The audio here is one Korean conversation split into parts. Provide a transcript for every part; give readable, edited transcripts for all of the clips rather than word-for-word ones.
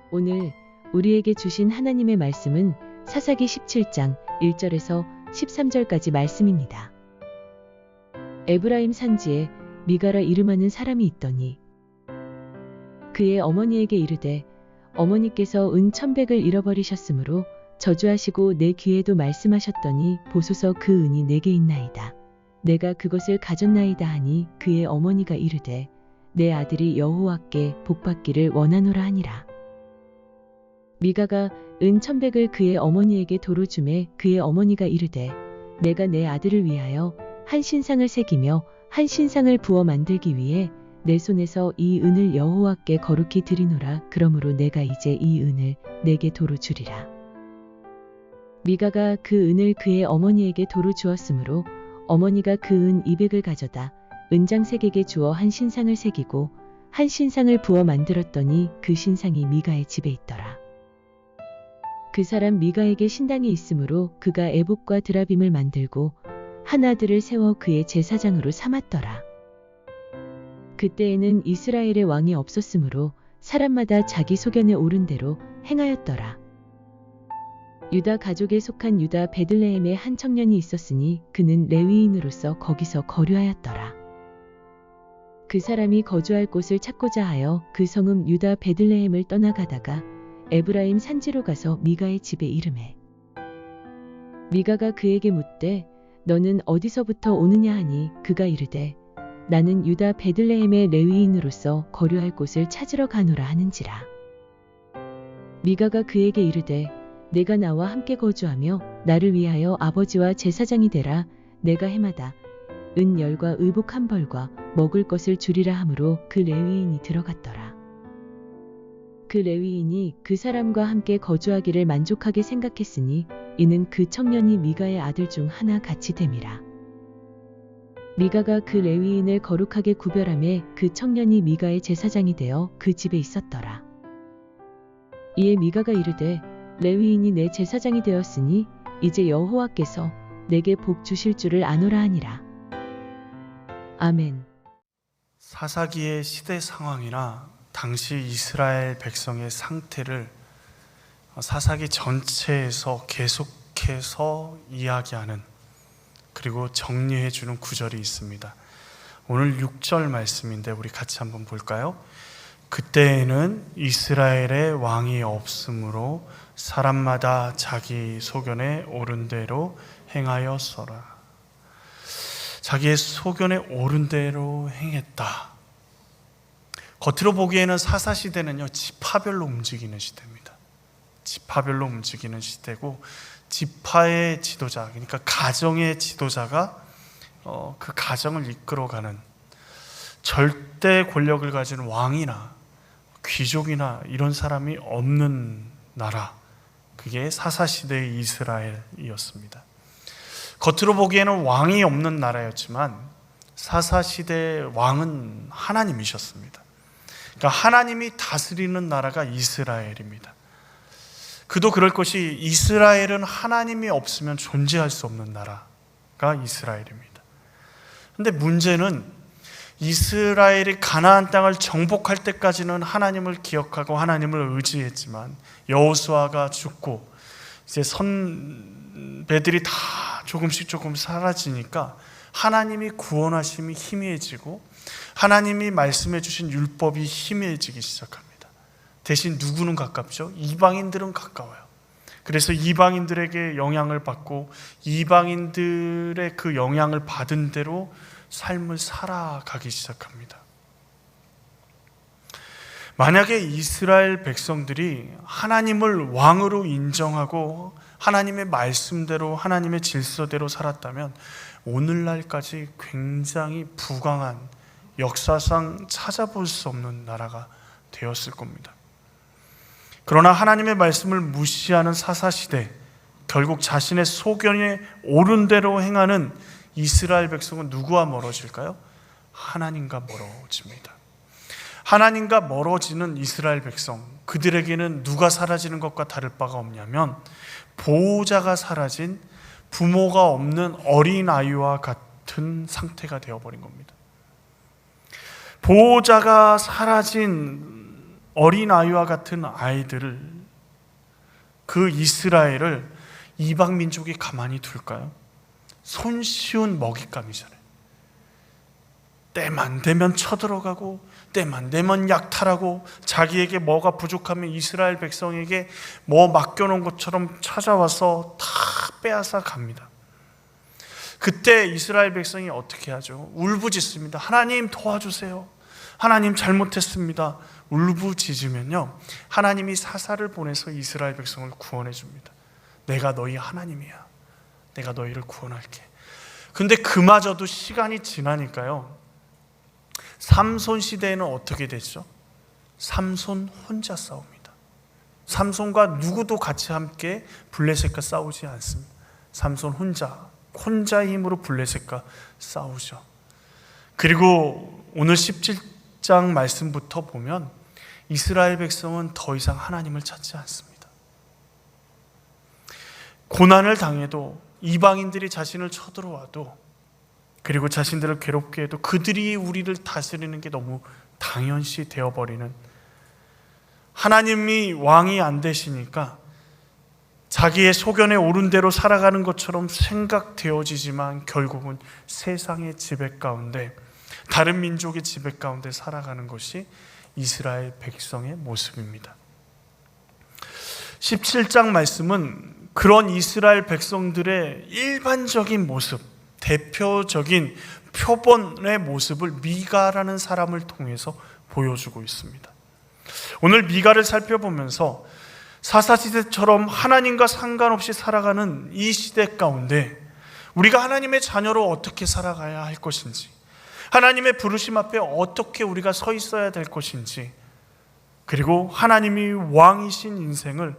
오늘 우리에게 주신 하나님의 말씀은 사사기 17장 1절에서 13절까지 말씀입니다. 에브라임 산지에 미가라 이름하는 사람이 있더니 그의 어머니에게 이르되 어머니께서 은 1,100을 잃어버리셨으므로 저주하시고 내 귀에도 말씀하셨더니 보소서 그 은이 내게 있나이다. 내가 그것을 가졌나이다 하니 그의 어머니가 이르되 내 아들이 여호와께 복받기를 원하노라 하니라. 미가가 은 1,100을 그의 어머니에게 도로 주매 그의 어머니가 이르되 내가 내 아들을 위하여 한 신상을 새기며 한 신상을 부어 만들기 위해 내 손에서 이 은을 여호와께 거룩히 드리노라. 그러므로 내가 이제 이 은을 내게 도로 주리라. 미가가 그 은을 그의 어머니에게 도로 주었으므로 어머니가 그 은 200을 가져다 은장색에게 주어 한 신상을 새기고 한 신상을 부어 만들었더니 그 신상이 미가의 집에 있더라. 그 사람 미가에게 신당이 있으므로 그가 에봇과 드라빔을 만들고 한 아들을 세워 그의 제사장으로 삼았더라. 그때에는 이스라엘의 왕이 없었으므로 사람마다 자기 소견에 오른 대로 행하였더라. 유다 가족에 속한 유다 베들레헴에 한 청년이 있었으니 그는 레위인으로서 거기서 거류하였더라. 그 사람이 거주할 곳을 찾고자 하여 그 성읍 유다 베들레헴을 떠나가다가 에브라임 산지로 가서 미가의 집에 이르매 미가가 그에게 묻되 너는 어디서부터 오느냐 하니 그가 이르되 나는 유다 베들레헴의 레위인으로서 거류할 곳을 찾으러 가노라 하는지라. 미가가 그에게 이르되 내가 나와 함께 거주하며 나를 위하여 아버지와 제사장이 되라. 내가 해마다 은 10과 의복 1벌과 먹을 것을 주리라 하므로 그 레위인이 들어갔더라. 그 레위인이 그 사람과 함께 거주하기를 만족하게 생각했으니 이는 그 청년이 미가의 아들 중 하나 같이 됨이라. 미가가 그 레위인을 거룩하게 구별하매 그 청년이 미가의 제사장이 되어 그 집에 있었더라. 이에 미가가 이르되 레위인이 내 제사장이 되었으니 이제 여호와께서 내게 복 주실 줄을 아노라 하니라. 아멘. 사사기의 시대 상황이나 당시 이스라엘 백성의 상태를 사사기 전체에서 계속해서 이야기하는 그리고 정리해주는 구절이 있습니다. 오늘 6절 말씀인데 우리 같이 한번 볼까요? 그때에는 이스라엘의 왕이 없으므로 사람마다 자기 소견에 오른 대로 행하였어라. 자기의 소견에 오른 대로 행했다. 겉으로 보기에는 사사시대는요, 지파별로 움직이는 시대입니다. 지파별로 움직이는 시대고, 지파의 지도자, 그러니까 가정의 지도자가 그 가정을 이끌어가는 절대 권력을 가진 왕이나 귀족이나 이런 사람이 없는 나라, 그게 사사시대의 이스라엘이었습니다. 겉으로 보기에는 왕이 없는 나라였지만 사사시대의 왕은 하나님이셨습니다. 그러니까 하나님이 다스리는 나라가 이스라엘입니다. 그도 그럴 것이 이스라엘은 하나님이 없으면 존재할 수 없는 나라가 이스라엘입니다. 그런데 문제는 이스라엘이 가나안 땅을 정복할 때까지는 하나님을 기억하고 하나님을 의지했지만 여호수아가 죽고 이제 선배들이 다 조금씩 사라지니까 하나님이 구원하심이 희미해지고 하나님이 말씀해 주신 율법이 희미해지기 시작합니다. 대신 누구는 가깝죠? 이방인들은 가까워요. 그래서 이방인들에게 영향을 받고 이방인들의 그 영향을 받은 대로 삶을 살아가기 시작합니다. 만약에 이스라엘 백성들이 하나님을 왕으로 인정하고 하나님의 말씀대로 하나님의 질서대로 살았다면 오늘날까지 굉장히 부강한 역사상 찾아볼 수 없는 나라가 되었을 겁니다. 그러나 하나님의 말씀을 무시하는 사사시대, 결국 자신의 소견에 옳은 대로 행하는 이스라엘 백성은 누구와 멀어질까요? 하나님과 멀어집니다. 하나님과 멀어지는 이스라엘 백성, 그들에게는 누가 사라지는 것과 다를 바가 없냐면 보호자가 사라진 부모가 없는 어린아이와 같은 상태가 되어버린 겁니다. 보호자가 사라진 어린아이와 같은 아이들을, 그 이스라엘을 이방 민족이 가만히 둘까요? 손쉬운 먹잇감이잖아요. 때만 되면 쳐들어가고 때만 되면 약탈하고 자기에게 뭐가 부족하면 이스라엘 백성에게 뭐 맡겨놓은 것처럼 찾아와서 다 빼앗아 갑니다. 그때 이스라엘 백성이 어떻게 하죠? 울부짖습니다. 하나님 도와주세요. 하나님 잘못했습니다. 울부짖으면요, 하나님이 사사를 보내서 이스라엘 백성을 구원해 줍니다. 내가 너희 하나님이야. 내가 너희를 구원할게. 근데 그마저도 시간이 지나니까요, 삼손 시대에는 어떻게 됐죠? 삼손 혼자 싸웁니다. 삼손과 누구도 같이 함께 블레셋과 싸우지 않습니다. 삼손 혼자의 힘으로 블레셋과 싸우죠. 그리고 오늘 17장 말씀부터 보면 이스라엘 백성은 더 이상 하나님을 찾지 않습니다. 고난을 당해도, 이방인들이 자신을 쳐들어와도, 그리고 자신들을 괴롭게 해도 그들이 우리를 다스리는 게 너무 당연시 되어버리는, 하나님이 왕이 안 되시니까 자기의 소견에 오른 대로 살아가는 것처럼 생각되어지지만 결국은 세상의 지배 가운데, 다른 민족의 지배 가운데 살아가는 것이 이스라엘 백성의 모습입니다. 17장 말씀은 그런 이스라엘 백성들의 일반적인 모습, 대표적인 표본의 모습을 미가라는 사람을 통해서 보여주고 있습니다. 오늘 미가를 살펴보면서 사사시대처럼 하나님과 상관없이 살아가는 이 시대 가운데 우리가 하나님의 자녀로 어떻게 살아가야 할 것인지, 하나님의 부르심 앞에 어떻게 우리가 서 있어야 될 것인지, 그리고 하나님이 왕이신 인생을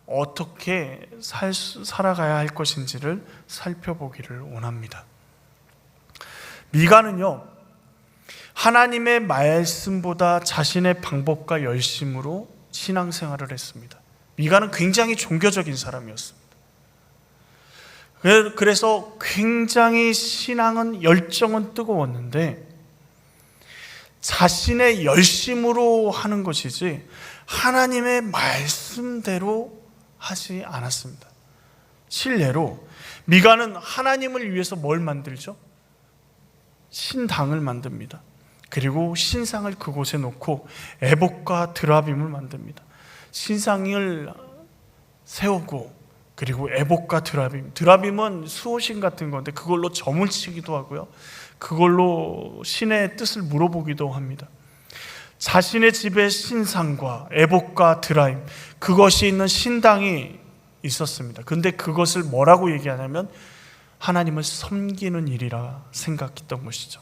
어떻게 살아가야 할 것인지를 살펴보기를 원합니다. 미가는요, 하나님의 말씀보다 자신의 방법과 열심으로 신앙생활을 했습니다. 미가는 굉장히 종교적인 사람이었습니다. 그래서 굉장히 신앙은, 열정은 뜨거웠는데 자신의 열심으로 하는 것이지 하나님의 말씀대로 하지 않았습니다. 실례로 미가는 하나님을 위해서 뭘 만들죠? 신당을 만듭니다. 그리고 신상을 그곳에 놓고 에봇과 드라빔을 만듭니다. 신상을 세우고, 그리고 에봇과 드라빔은 수호신 같은 건데 그걸로 점을 치기도 하고요, 그걸로 신의 뜻을 물어보기도 합니다. 자신의 집에 신상과 에봇과 드라빔, 그것이 있는 신당이 있었습니다. 근데 그것을 뭐라고 얘기하냐면 하나님을 섬기는 일이라 생각했던 것이죠.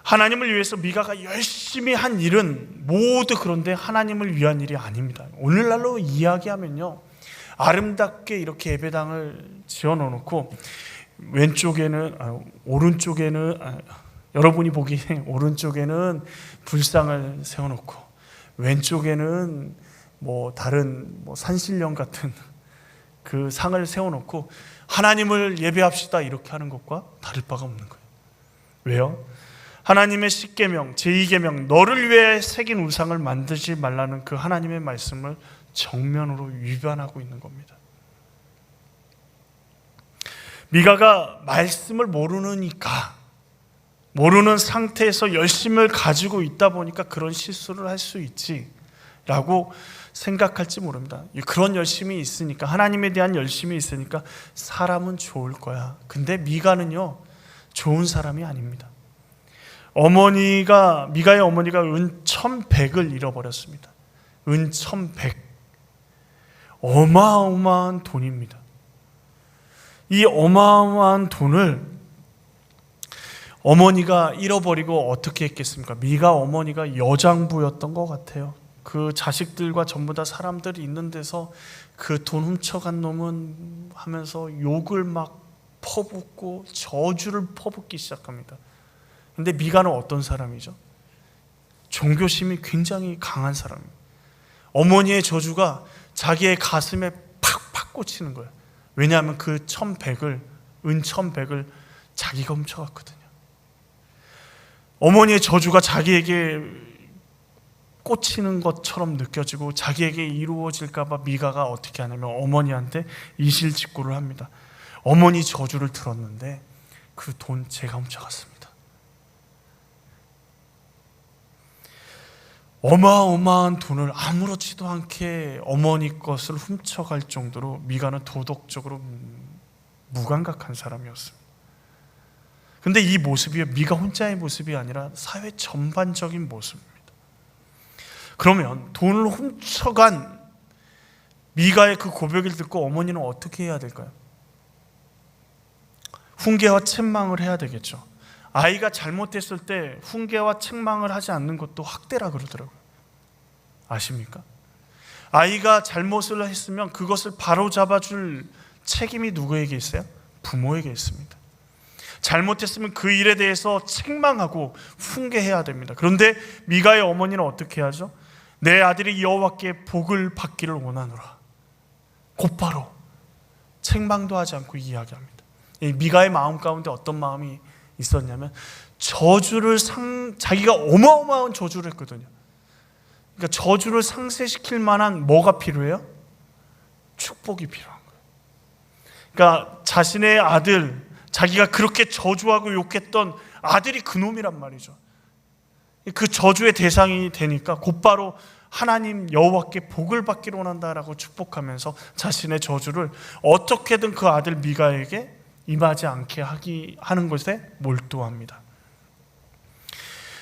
하나님을 위해서 미가가 열심히 한 일은 모두 그런데 하나님을 위한 일이 아닙니다. 오늘날로 이야기하면요, 아름답게 이렇게 예배당을 지어놓고 오른쪽에는 여러분이 보기에 오른쪽에는 불상을 세워놓고 왼쪽에는 다른 산신령 같은 그 상을 세워놓고 하나님을 예배합시다 이렇게 하는 것과 다를 바가 없는 거예요. 왜요? 하나님의 10계명, 제2계명, 너를 위해 새긴 우상을 만들지 말라는 그 하나님의 말씀을 정면으로 위반하고 있는 겁니다. 미가가 말씀을 모르는 상태에서 열심을 가지고 있다 보니까 그런 실수를 할 수 있지라고 생각할지 모릅니다. 그런 열심이 있으니까, 하나님에 대한 열심이 있으니까 사람은 좋을 거야. 근데 미가는요, 좋은 사람이 아닙니다. 미가의 어머니가 은 1,100을 잃어버렸습니다. 은 1,100. 어마어마한 돈입니다. 이 어마어마한 돈을 어머니가 잃어버리고 어떻게 했겠습니까? 미가 어머니가 여장부였던 것 같아요. 그 자식들과 전부 다 사람들이 있는 데서 그 돈 훔쳐간 놈은 하면서 욕을 막 퍼붓고 저주를 퍼붓기 시작합니다. 근데 미가는 어떤 사람이죠? 종교심이 굉장히 강한 사람입니다. 어머니의 저주가 자기의 가슴에 팍팍 꽂히는 거예요. 왜냐하면 그 은 1,100을 자기가 훔쳐갔거든요. 어머니의 저주가 자기에게 꽂히는 것처럼 느껴지고 자기에게 이루어질까 봐 미가가 어떻게 하냐면 어머니한테 이실직고를 합니다. 어머니 저주를 들었는데 그 돈 제가 훔쳐갔습니다. 어마어마한 돈을 아무렇지도 않게 어머니 것을 훔쳐갈 정도로 미가는 도덕적으로 무감각한 사람이었습니다. 근데 이 모습이 미가 혼자의 모습이 아니라 사회 전반적인 모습입니다. 그러면 돈을 훔쳐간 미가의 그 고백을 듣고 어머니는 어떻게 해야 될까요? 훈계와 책망을 해야 되겠죠. 아이가 잘못했을 때 훈계와 책망을 하지 않는 것도 학대라 그러더라고요. 아십니까? 아이가 잘못을 했으면 그것을 바로잡아줄 책임이 누구에게 있어요? 부모에게 있습니다. 잘못했으면 그 일에 대해서 책망하고 훈계해야 됩니다. 그런데 미가의 어머니는 어떻게 하죠? 내 아들이 여호와께 복을 받기를 원하노라. 곧바로 책망도 하지 않고 이야기합니다. 이 미가의 마음 가운데 어떤 마음이 있었냐면 저주를 자기가 어마어마한 저주를 했거든요. 그러니까 저주를 상쇄시킬 만한 뭐가 필요해요? 축복이 필요한 거예요. 그러니까 자신의 아들, 자기가 그렇게 저주하고 욕했던 아들이 그놈이란 말이죠. 그 저주의 대상이 되니까 곧바로 하나님 여호와께 복을 받기를 원한다라고 축복하면서 자신의 저주를 어떻게든 그 아들 미가에게 임하지 않게 하는 것에 몰두합니다.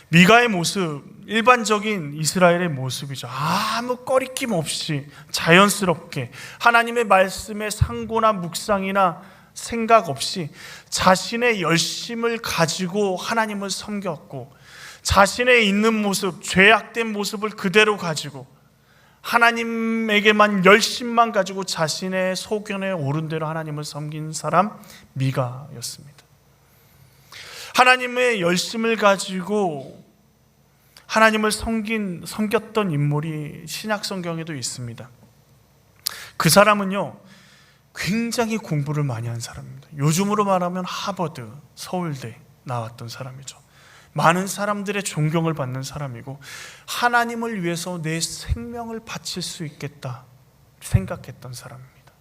미가의 모습, 일반적인 이스라엘의 모습이죠. 아무 꺼리낌 없이 자연스럽게 하나님의 말씀에 상고나 묵상이나 생각 없이 자신의 열심을 가지고 하나님을 섬겼고, 자신의 있는 모습, 죄악된 모습을 그대로 가지고 하나님에게만 열심만 가지고 자신의 소견에 오른 대로 하나님을 섬긴 사람 미가였습니다. 하나님의 열심을 가지고 하나님을 섬겼던 인물이 신약 성경에도 있습니다. 그 사람은요, 굉장히 공부를 많이 한 사람입니다. 요즘으로 말하면 하버드, 서울대 나왔던 사람이죠. 많은 사람들의 존경을 받는 사람이고 하나님을 위해서 내 생명을 바칠 수 있겠다 생각했던 사람입니다.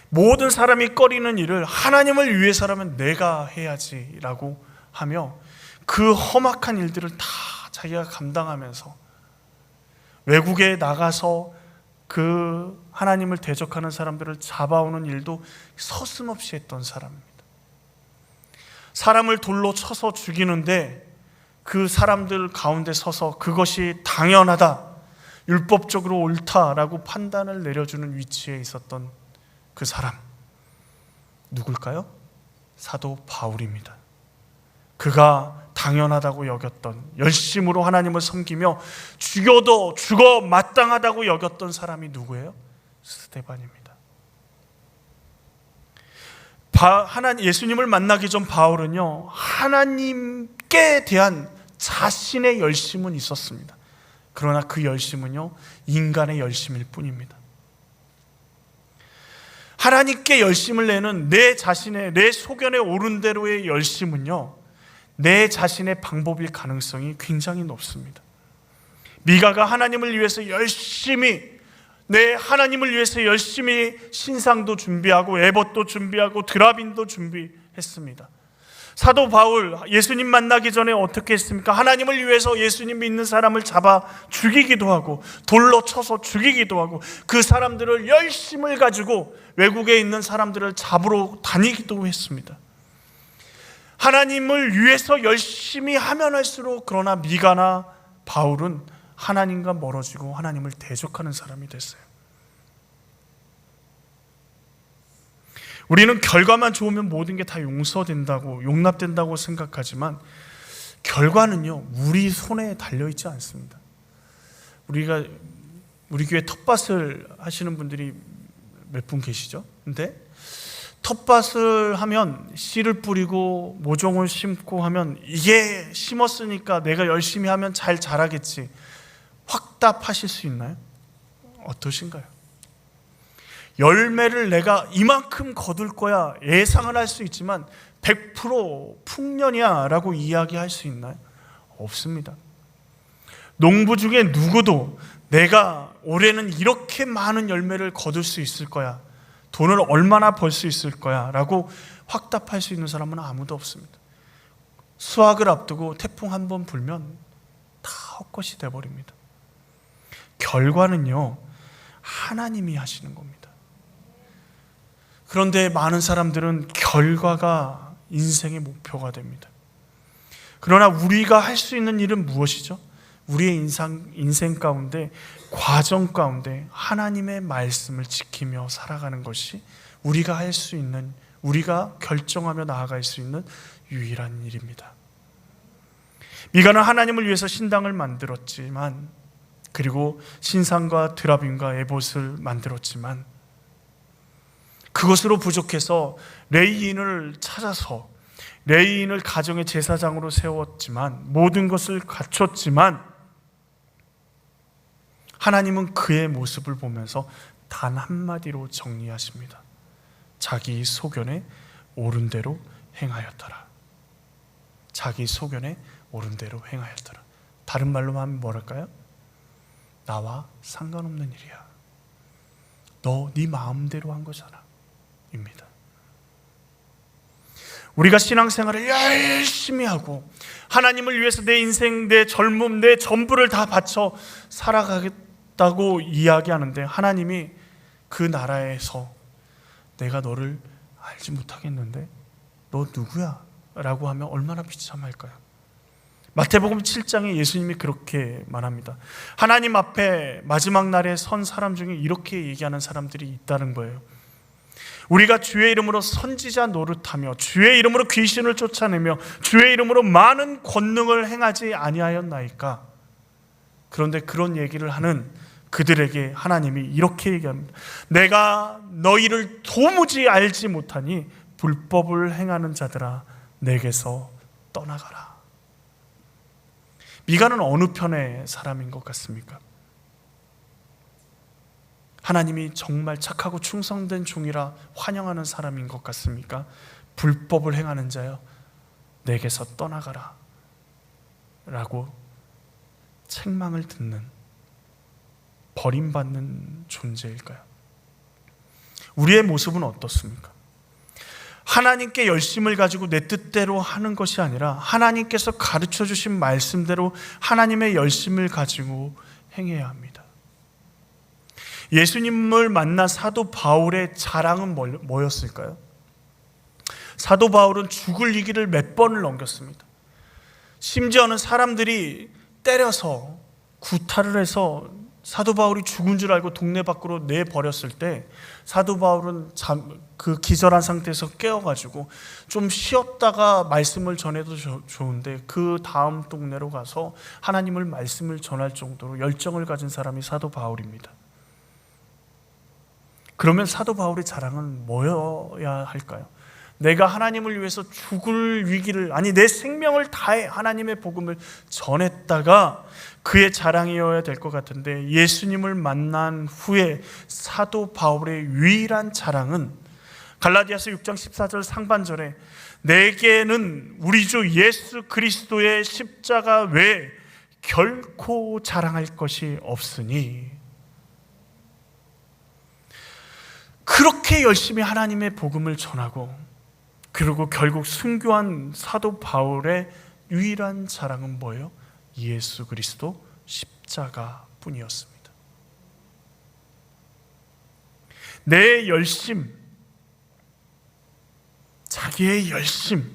모든 사람이 꺼리는 일을 하나님을 위해서라면 내가 해야지라고 하며 그 험악한 일들을 다 자기가 감당하면서 외국에 나가서 그 하나님을 대적하는 사람들을 잡아오는 일도 서슴없이 했던 사람입니다. 사람을 돌로 쳐서 죽이는데 그 사람들 가운데 서서 그것이 당연하다, 율법적으로 옳다라고 판단을 내려주는 위치에 있었던 그 사람, 누굴까요? 사도 바울입니다. 그가 당연하다고 여겼던, 열심으로 하나님을 섬기며 죽여도 죽어 마땅하다고 여겼던 사람이 누구예요? 스데반입니다. 예수님을 만나기 전 바울은요, 하나님께 대한 자신의 열심은 있었습니다. 그러나 그 열심은요, 인간의 열심일 뿐입니다. 하나님께 열심을 내는 내 자신의, 내 소견에 오른 대로의 열심은요, 내 자신의 방법일 가능성이 굉장히 높습니다. 미가가 하나님을 위해서 열심히, 내 하나님을 위해서 열심히 신상도 준비하고 에봇도 준비하고 드라빈도 준비했습니다. 사도 바울, 예수님 만나기 전에 어떻게 했습니까? 하나님을 위해서 예수님 믿는 사람을 잡아 죽이기도 하고 돌로 쳐서 죽이기도 하고 그 사람들을 열심을 가지고 외국에 있는 사람들을 잡으러 다니기도 했습니다. 하나님을 위해서 열심히 하면 할수록, 그러나 미가나 바울은 하나님과 멀어지고 하나님을 대적하는 사람이 됐어요. 우리는 결과만 좋으면 모든 게 다 용서된다고, 용납된다고 생각하지만 결과는요, 우리 손에 달려있지 않습니다. 우리 교회 텃밭을 하시는 분들이 몇 분 계시죠? 근데 텃밭을 하면 씨를 뿌리고 모종을 심고 하면 이게 심었으니까 내가 열심히 하면 잘 자라겠지, 확답하실 수 있나요? 어떠신가요? 열매를 내가 이만큼 거둘 거야 예상을 할 수 있지만 100% 풍년이야 라고 이야기할 수 있나요? 없습니다. 농부 중에 누구도 내가 올해는 이렇게 많은 열매를 거둘 수 있을 거야, 돈을 얼마나 벌 수 있을 거야 라고 확답할 수 있는 사람은 아무도 없습니다. 수확을 앞두고 태풍 한 번 불면 다 헛것이 돼버립니다. 결과는요, 하나님이 하시는 겁니다. 그런데 많은 사람들은 결과가 인생의 목표가 됩니다. 그러나 우리가 할 수 있는 일은 무엇이죠? 우리의 인생 가운데, 과정 가운데 하나님의 말씀을 지키며 살아가는 것이 우리가 할 수 있는, 우리가 결정하며 나아갈 수 있는 유일한 일입니다. 미가는 하나님을 위해서 신당을 만들었지만, 그리고 신상과 드라빔과 에봇을 만들었지만, 그것으로 부족해서 레위인을 찾아서 레위인을 가정의 제사장으로 세웠지만, 모든 것을 갖췄지만, 하나님은 그의 모습을 보면서 단 한마디로 정리하십니다. 자기 소견에 옳은 대로 행하였더라. 자기 소견에 옳은 대로 행하였더라. 다른 말로 하면 뭐랄까요? 나와 상관없는 일이야. 너 네 마음대로 한 거잖아 입니다. 우리가 신앙생활을 열심히 하고 하나님을 위해서 내 인생, 내 젊음, 내 전부를 다 바쳐 살아가겠다고 이야기하는데, 하나님이 그 나라에서 내가 너를 알지 못하겠는데 너 누구야? 라고 하면 얼마나 비참할까요? 마태복음 7장에 예수님이 그렇게 말합니다. 하나님 앞에 마지막 날에 선 사람 중에 이렇게 얘기하는 사람들이 있다는 거예요. 우리가 주의 이름으로 선지자 노릇하며 주의 이름으로 귀신을 쫓아내며 주의 이름으로 많은 권능을 행하지 아니하였나이까? 그런데 그런 얘기를 하는 그들에게 하나님이 이렇게 얘기합니다. 내가 너희를 도무지 알지 못하니 불법을 행하는 자들아, 내게서 떠나가라. 미가는 어느 편의 사람인 것 같습니까? 하나님이 정말 착하고 충성된 종이라 환영하는 사람인 것 같습니까? 불법을 행하는 자여, 내게서 떠나가라 라고 책망을 듣는, 버림받는 존재일까요? 우리의 모습은 어떻습니까? 하나님께 열심을 가지고 내 뜻대로 하는 것이 아니라 하나님께서 가르쳐 주신 말씀대로 하나님의 열심을 가지고 행해야 합니다. 예수님을 만난 사도 바울의 자랑은 뭐였을까요? 사도 바울은 죽을 위기를 몇 번을 넘겼습니다. 심지어는 사람들이 때려서 구타를 해서 사도 바울이 죽은 줄 알고 동네 밖으로 내버렸을 때, 사도 바울은 그 기절한 상태에서 깨어가지고 좀 쉬었다가 말씀을 전해도 좋은데 그 다음 동네로 가서 하나님을 말씀을 전할 정도로 열정을 가진 사람이 사도 바울입니다. 그러면 사도 바울의 자랑은 뭐여야 할까요? 내가 하나님을 위해서 죽을 위기를, 아니 내 생명을 다해 하나님의 복음을 전했다가 그의 자랑이어야 될 것 같은데, 예수님을 만난 후에 사도 바울의 유일한 자랑은 갈라디아서 6장 14절 상반절에 내게는 우리 주 예수 그리스도의 십자가 외에 결코 자랑할 것이 없으니, 그렇게 열심히 하나님의 복음을 전하고 그리고 결국 순교한 사도 바울의 유일한 자랑은 뭐예요? 예수 그리스도 십자가 뿐이었습니다. 내 열심, 자기의 열심,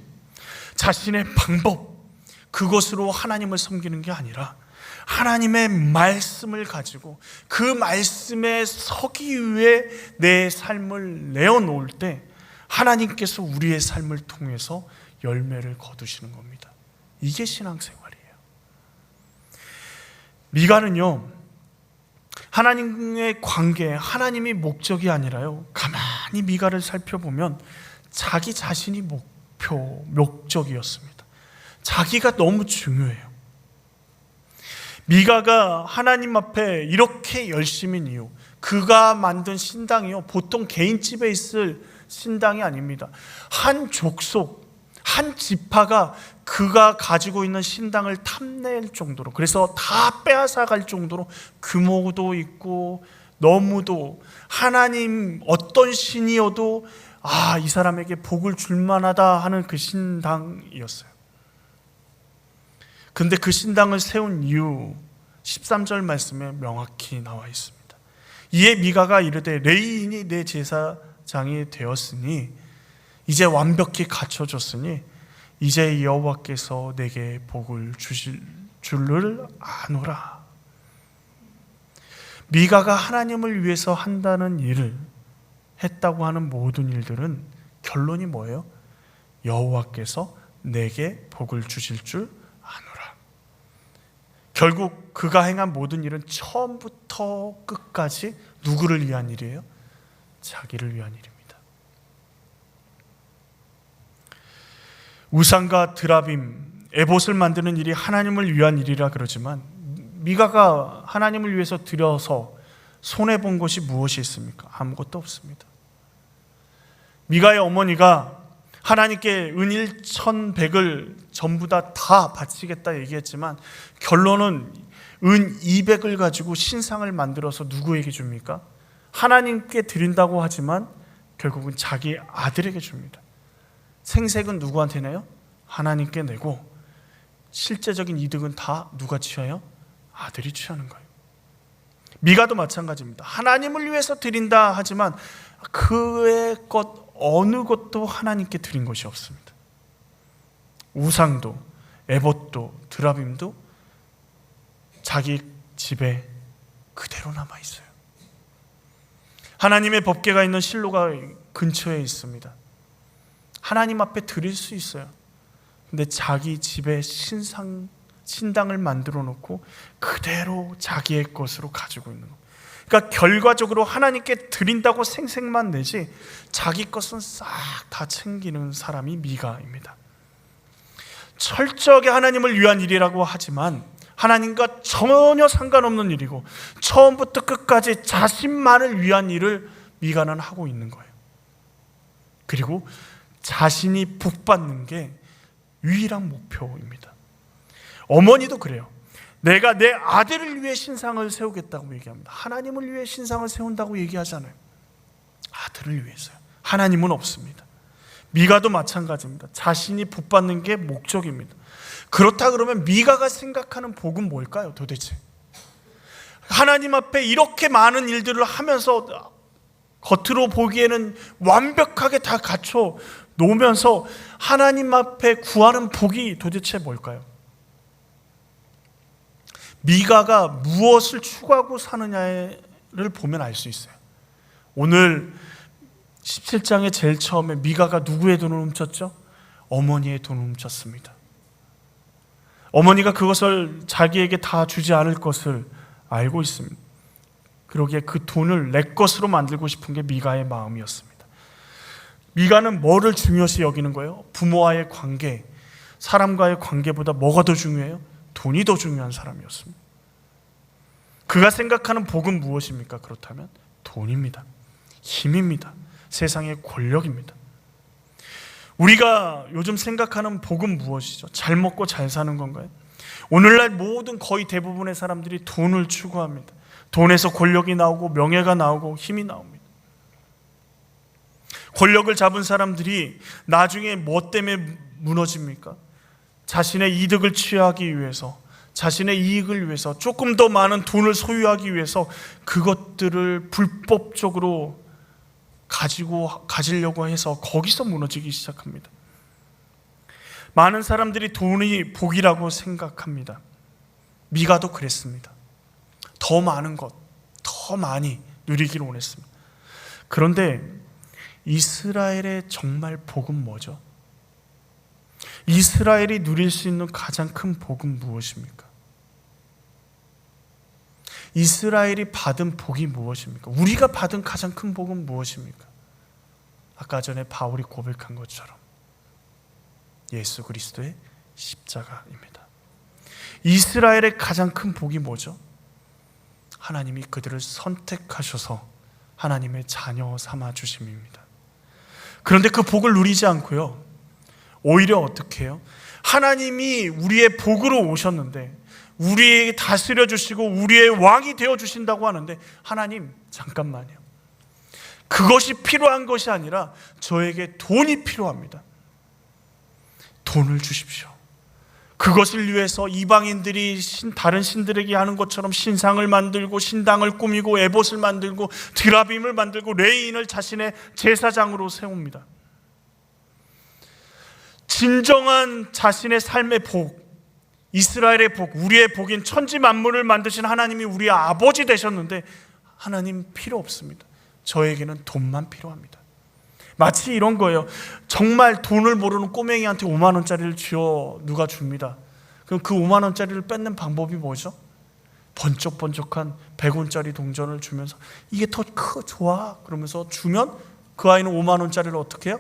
자신의 방법, 그것으로 하나님을 섬기는 게 아니라 하나님의 말씀을 가지고 그 말씀에 서기 위해 내 삶을 내어놓을 때 하나님께서 우리의 삶을 통해서 열매를 거두시는 겁니다. 이게 신앙생활이에요. 미가는요, 하나님의 관계, 하나님이 목적이 아니라요, 가만히 미가를 살펴보면 자기 자신이 목적이었습니다. 자기가 너무 중요해요. 미가가 하나님 앞에 이렇게 열심인 이유, 그가 만든 신당이요, 보통 개인집에 있을 신당이 아닙니다. 한 족속, 한 지파가 그가 가지고 있는 신당을 탐낼 정도로, 그래서 다 빼앗아갈 정도로 규모도 있고 너무도 하나님 어떤 신이어도 이 사람에게 복을 줄 만하다 하는 그 신당이었어요. 근데 그 신당을 세운 이유 13절 말씀에 명확히 나와 있습니다. 이에 미가가 이르되 레위인이 내 제사장이 되었으니 이제 완벽히 갖춰졌으니 이제 여호와께서 내게 복을 주실 줄을 아노라. 미가가 하나님을 위해서 한다는 일을 했다고 하는 모든 일들은 결론이 뭐예요? 여호와께서 내게 복을 주실 줄 아노라. 결국 그가 행한 모든 일은 처음부터 끝까지 누구를 위한 일이에요? 자기를 위한 일입니다. 우상과 드라빔, 에봇을 만드는 일이 하나님을 위한 일이라 그러지만 미가가 하나님을 위해서 드려서 손해본 것이 무엇이 있습니까? 아무것도 없습니다. 미가의 어머니가 하나님께 은 1,100을 전부 다 바치겠다 얘기했지만 결론은 은 200을 가지고 신상을 만들어서 누구에게 줍니까? 하나님께 드린다고 하지만 결국은 자기 아들에게 줍니다. 생색은 누구한테 내요? 하나님께 내고 실제적인 이득은 다 누가 취해요? 아들이 취하는 거예요. 미가도 마찬가지입니다. 하나님을 위해서 드린다 하지만 그의 것 어느 것도 하나님께 드린 것이 없습니다. 우상도 에봇도 드라빔도 자기 집에 그대로 남아있어요. 하나님의 법궤가 있는 실로가 근처에 있습니다. 하나님 앞에 드릴 수 있어요. 근데 자기 집에 신당을 만들어 놓고 그대로 자기의 것으로 가지고 있는 거예요. 그러니까 결과적으로 하나님께 드린다고 생색만 내지 자기 것은 싹 다 챙기는 사람이 미가입니다. 철저하게 하나님을 위한 일이라고 하지만 하나님과 전혀 상관없는 일이고 처음부터 끝까지 자신만을 위한 일을 미가는 하고 있는 거예요. 그리고 자신이 복받는 게 유일한 목표입니다. 어머니도 그래요. 내가 내 아들을 위해 신상을 세우겠다고 얘기합니다. 하나님을 위해 신상을 세운다고 얘기하잖아요. 아들을 위해서요. 하나님은 없습니다. 미가도 마찬가지입니다. 자신이 복받는 게 목적입니다. 그렇다 그러면 미가가 생각하는 복은 뭘까요, 도대체? 하나님 앞에 이렇게 많은 일들을 하면서 겉으로 보기에는 완벽하게 다 갖춰 놓으면서 하나님 앞에 구하는 복이 도대체 뭘까요? 미가가 무엇을 추구하고 사느냐를 보면 알 수 있어요. 오늘 17장의 제일 처음에 미가가 누구의 돈을 훔쳤죠? 어머니의 돈을 훔쳤습니다. 어머니가 그것을 자기에게 다 주지 않을 것을 알고 있습니다. 그러기에 그 돈을 내 것으로 만들고 싶은 게 미가의 마음이었습니다. 미가는 뭐를 중요시 여기는 거예요? 부모와의 관계, 사람과의 관계보다 뭐가 더 중요해요? 돈이 더 중요한 사람이었습니다. 그가 생각하는 복은 무엇입니까? 그렇다면 돈입니다. 힘입니다. 세상의 권력입니다. 우리가 요즘 생각하는 복은 무엇이죠? 잘 먹고 잘 사는 건가요? 오늘날 모든 거의 대부분의 사람들이 돈을 추구합니다. 돈에서 권력이 나오고 명예가 나오고 힘이 나옵니다. 권력을 잡은 사람들이 나중에 뭐 때문에 무너집니까? 자신의 이득을 취하기 위해서, 자신의 이익을 위해서, 조금 더 많은 돈을 소유하기 위해서 그것들을 불법적으로 가지려고 해서 거기서 무너지기 시작합니다. 많은 사람들이 돈이 복이라고 생각합니다. 미가도 그랬습니다. 더 많은 것, 더 많이 누리기를 원했습니다. 그런데 이스라엘의 정말 복은 뭐죠? 이스라엘이 누릴 수 있는 가장 큰 복은 무엇입니까? 이스라엘이 받은 복이 무엇입니까? 우리가 받은 가장 큰 복은 무엇입니까? 아까 전에 바울이 고백한 것처럼 예수 그리스도의 십자가입니다. 이스라엘의 가장 큰 복이 뭐죠? 하나님이 그들을 선택하셔서 하나님의 자녀 삼아 주심입니다. 그런데 그 복을 누리지 않고요, 오히려 어떻게 해요? 하나님이 우리의 복으로 오셨는데 우리에게 다스려 주시고 우리의 왕이 되어 주신다고 하는데, 하나님 잠깐만요, 그것이 필요한 것이 아니라 저에게 돈이 필요합니다. 돈을 주십시오. 그것을 위해서 이방인들이 다른 신들에게 하는 것처럼 신상을 만들고 신당을 꾸미고 에봇을 만들고 드라빔을 만들고 레이인을 자신의 제사장으로 세웁니다. 진정한 자신의 삶의 복, 이스라엘의 복, 우리의 복인 천지 만물을 만드신 하나님이 우리의 아버지 되셨는데 하나님 필요 없습니다. 저에게는 돈만 필요합니다. 마치 이런 거예요. 정말 돈을 모르는 꼬맹이한테 5만 원짜리를 쥐어 누가 줍니다. 그럼 그 5만 원짜리를 뺏는 방법이 뭐죠? 번쩍번쩍한 100원짜리 동전을 주면서 이게 더 좋아 그러면서 주면 그 아이는 5만 원짜리를 어떻게 해요?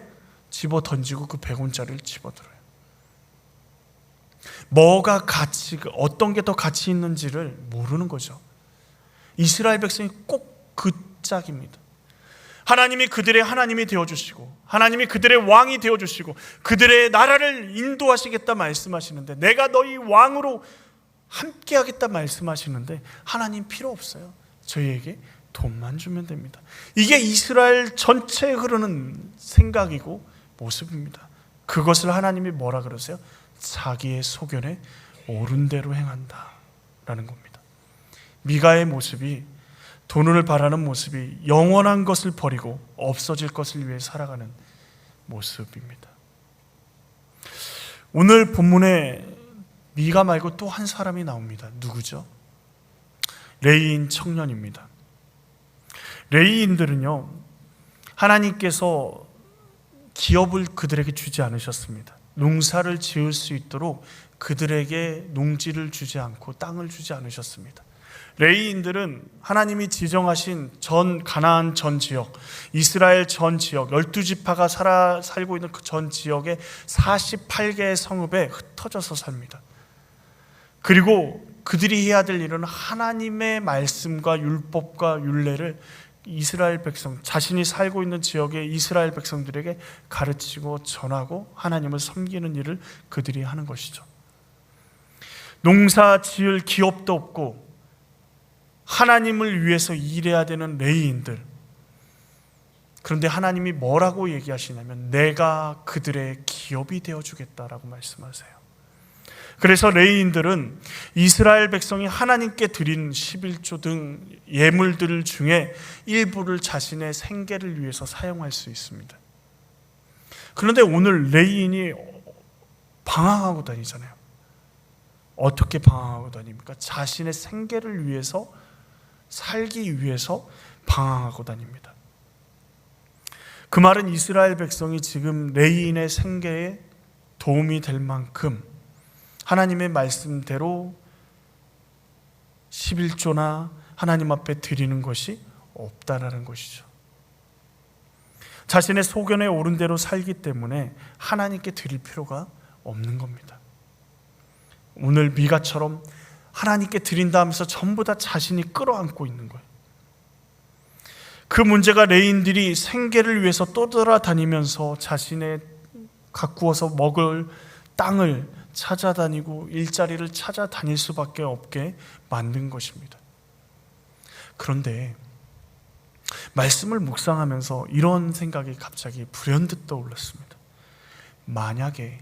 집어 던지고 그 100원짜리를 집어들어요. 뭐가 어떤 게 더 가치 있는지를 모르는 거죠. 이스라엘 백성이 꼭 그 짝입니다. 하나님이 그들의 하나님이 되어주시고 하나님이 그들의 왕이 되어주시고 그들의 나라를 인도하시겠다 말씀하시는데, 내가 너희 왕으로 함께하겠다 말씀하시는데 하나님 필요 없어요. 저희에게 돈만 주면 됩니다. 이게 이스라엘 전체에 흐르는 생각이고 모습입니다. 그것을 하나님이 뭐라 그러세요? 자기의 소견에 옳은 대로 행한다 라는 겁니다. 미가의 모습이, 돈을 바라는 모습이 영원한 것을 버리고 없어질 것을 위해 살아가는 모습입니다. 오늘 본문에 미가 말고 또 한 사람이 나옵니다. 누구죠? 레위인 청년입니다. 레위인들은요, 하나님께서 기업을 그들에게 주지 않으셨습니다. 농사를 지을 수 있도록 그들에게 농지를 주지 않고 땅을 주지 않으셨습니다. 레위인들은 하나님이 지정하신 가나안 전 지역, 이스라엘 전 지역, 12지파가 살고 있는 그 전 지역의 48개의 성읍에 흩어져서 삽니다. 그리고 그들이 해야 될 일은 하나님의 말씀과 율법과 율례를 이스라엘 백성, 자신이 살고 있는 지역의 이스라엘 백성들에게 가르치고 전하고 하나님을 섬기는 일을 그들이 하는 것이죠. 농사 지을 기업도 없고 하나님을 위해서 일해야 되는 레위인들. 그런데 하나님이 뭐라고 얘기하시냐면 내가 그들의 기업이 되어주겠다라고 말씀하세요. 그래서 레위인들은 이스라엘 백성이 하나님께 드린 11조 등 예물들 중에 일부를 자신의 생계를 위해서 사용할 수 있습니다. 그런데 오늘 레위인이 방황하고 다니잖아요. 어떻게 방황하고 다닙니까? 자신의 생계를 위해서, 살기 위해서 방황하고 다닙니다. 그 말은 이스라엘 백성이 지금 레위인의 생계에 도움이 될 만큼 하나님의 말씀대로 11조나 하나님 앞에 드리는 것이 없다라는 것이죠. 자신의 소견에 옳은 대로 살기 때문에 하나님께 드릴 필요가 없는 겁니다. 오늘 미가처럼 하나님께 드린다 하면서 전부 다 자신이 끌어안고 있는 거예요. 그 문제가 레위인들이 생계를 위해서 떠돌아다니면서 자신의 가꾸어서 먹을 땅을 찾아다니고 일자리를 찾아다닐 수밖에 없게 만든 것입니다. 그런데 말씀을 묵상하면서 이런 생각이 갑자기 불현듯 떠올랐습니다. 만약에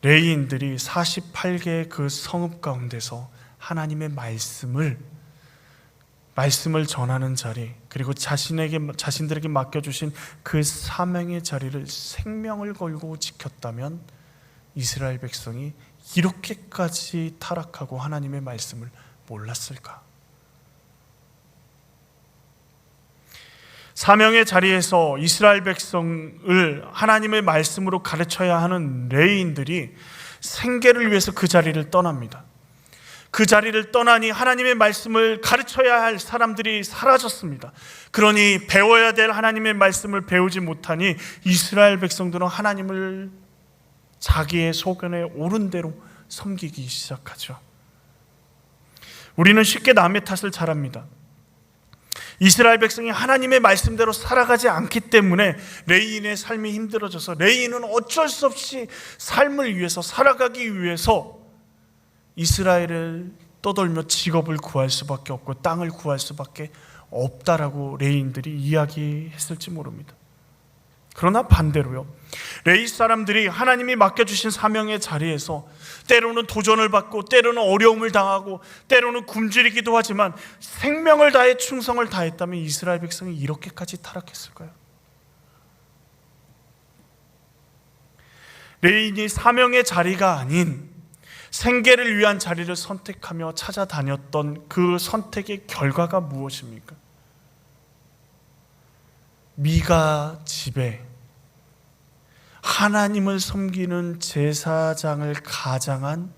레위인들이 48개의 그 성읍 가운데서 하나님의 말씀을 전하는 자리, 그리고 자신들에게 맡겨주신 그 사명의 자리를 생명을 걸고 지켰다면 이스라엘 백성이 이렇게까지 타락하고 하나님의 말씀을 몰랐을까? 사명의 자리에서 이스라엘 백성을 하나님의 말씀으로 가르쳐야 하는 레위인들이 생계를 위해서 그 자리를 떠납니다. 그 자리를 떠나니 하나님의 말씀을 가르쳐야 할 사람들이 사라졌습니다. 그러니 배워야 될 하나님의 말씀을 배우지 못하니 이스라엘 백성들은 하나님을 자기의 소견에 옳은 대로 섬기기 시작하죠. 우리는 쉽게 남의 탓을 잘합니다. 이스라엘 백성이 하나님의 말씀대로 살아가지 않기 때문에 레위인의 삶이 힘들어져서 레위인은 어쩔 수 없이 삶을 위해서, 살아가기 위해서 이스라엘을 떠돌며 직업을 구할 수밖에 없고 땅을 구할 수밖에 없다라고 레위인들이 이야기했을지 모릅니다. 그러나 반대로요, 레위 사람들이 하나님이 맡겨주신 사명의 자리에서 때로는 도전을 받고 때로는 어려움을 당하고 때로는 굶주리기도 하지만 생명을 다해 충성을 다했다면 이스라엘 백성이 이렇게까지 타락했을까요? 레위인이 사명의 자리가 아닌 생계를 위한 자리를 선택하며 찾아다녔던 그 선택의 결과가 무엇입니까? 미가 집에 하나님을 섬기는 제사장을 가장한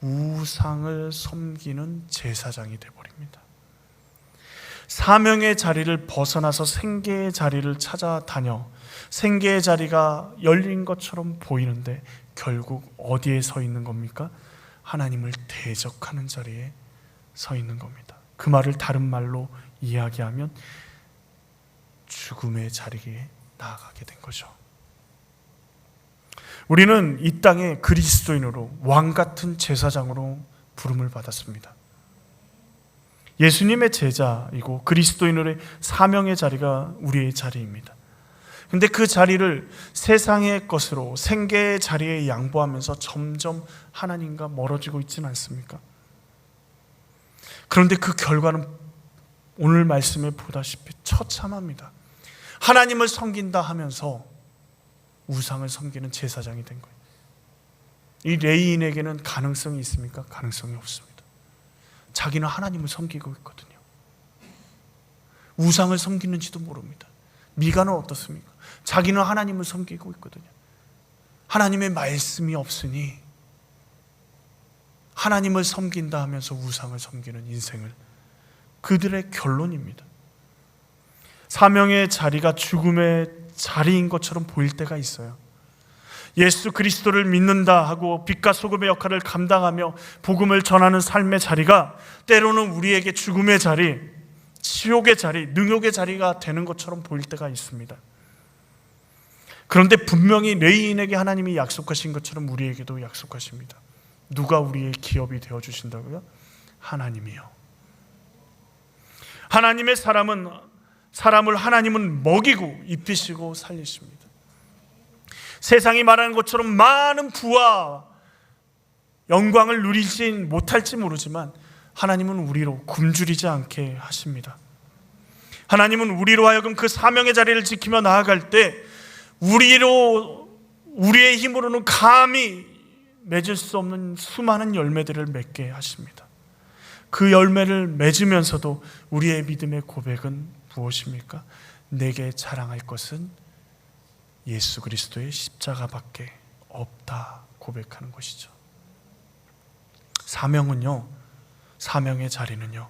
우상을 섬기는 제사장이 되어버립니다. 사명의 자리를 벗어나서 생계의 자리를 찾아다녀 생계의 자리가 열린 것처럼 보이는데 결국 어디에 서 있는 겁니까? 하나님을 대적하는 자리에 서 있는 겁니다. 그 말을 다른 말로 이야기하면 죽음의 자리에 나아가게 된 거죠. 우리는 이 땅에 그리스도인으로 왕 같은 제사장으로 부름을 받았습니다. 예수님의 제자이고 그리스도인으로의 사명의 자리가 우리의 자리입니다. 그런데 그 자리를 세상의 것으로 생계의 자리에 양보하면서 점점 하나님과 멀어지고 있지는 않습니까? 그런데 그 결과는 오늘 말씀에 보다시피 처참합니다. 하나님을 섬긴다 하면서 우상을 섬기는 제사장이 된 거예요. 이 레위인에게는 가능성이 있습니까? 가능성이 없습니다. 자기는 하나님을 섬기고 있거든요. 우상을 섬기는지도 모릅니다. 미가는 어떻습니까? 자기는 하나님을 섬기고 있거든요. 하나님의 말씀이 없으니 하나님을 섬긴다 하면서 우상을 섬기는 인생을, 그들의 결론입니다. 사명의 자리가 죽음의 자리인 것처럼 보일 때가 있어요. 예수 그리스도를 믿는다 하고 빛과 소금의 역할을 감당하며 복음을 전하는 삶의 자리가 때로는 우리에게 죽음의 자리, 지옥의 자리, 능욕의 자리가 되는 것처럼 보일 때가 있습니다. 그런데 분명히 레위인에게 하나님이 약속하신 것처럼 우리에게도 약속하십니다. 누가 우리의 기업이 되어주신다고요? 하나님이요. 하나님의 사람을 하나님은 먹이고 입히시고 살리십니다. 세상이 말하는 것처럼 많은 부와 영광을 누리진 못할지 모르지만 하나님은 우리로 굶주리지 않게 하십니다. 하나님은 우리로 하여금 그 사명의 자리를 지키며 나아갈 때 우리의 힘으로는 감히 맺을 수 없는 수많은 열매들을 맺게 하십니다. 그 열매를 맺으면서도 우리의 믿음의 고백은 무엇입니까? 내게 자랑할 것은 예수 그리스도의 십자가밖에 없다 고백하는 것이죠. 사명은요, 사명의 자리는요,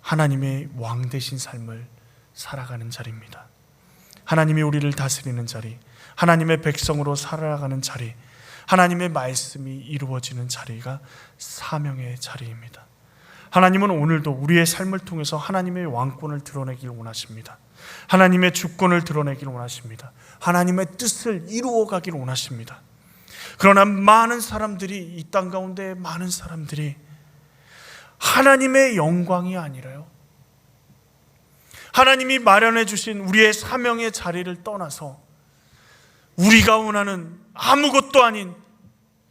하나님의 왕 되신 삶을 살아가는 자리입니다. 하나님이 우리를 다스리는 자리, 하나님의 백성으로 살아가는 자리, 하나님의 말씀이 이루어지는 자리가 사명의 자리입니다. 하나님은 오늘도 우리의 삶을 통해서 하나님의 왕권을 드러내길 원하십니다. 하나님의 주권을 드러내길 원하십니다. 하나님의 뜻을 이루어가길 원하십니다. 그러나 많은 사람들이, 이 땅 가운데 많은 사람들이 하나님의 영광이 아니라요, 하나님이 마련해 주신 우리의 사명의 자리를 떠나서 우리가 원하는 아무것도 아닌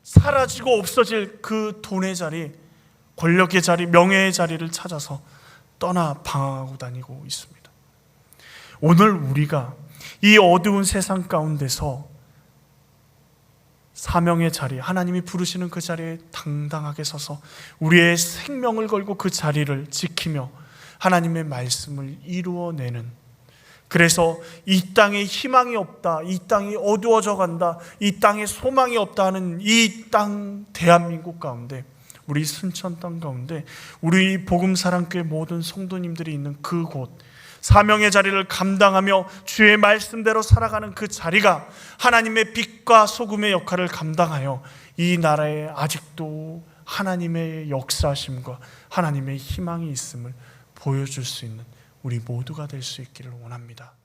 사라지고 없어질 그 돈의 자리, 권력의 자리, 명예의 자리를 찾아서 떠나 방황하고 다니고 있습니다. 오늘 우리가 이 어두운 세상 가운데서 사명의 자리, 하나님이 부르시는 그 자리에 당당하게 서서 우리의 생명을 걸고 그 자리를 지키며 하나님의 말씀을 이루어내는, 그래서 이 땅에 희망이 없다, 이 땅이 어두워져 간다, 이 땅에 소망이 없다 하는 이 땅 대한민국 가운데, 우리 순천 땅 가운데 우리 복음사랑교회 모든 성도님들이 있는 그곳, 사명의 자리를 감당하며 주의 말씀대로 살아가는 그 자리가 하나님의 빛과 소금의 역할을 감당하여 이 나라에 아직도 하나님의 역사하심과 하나님의 희망이 있음을 보여줄 수 있는 우리 모두가 될 수 있기를 원합니다.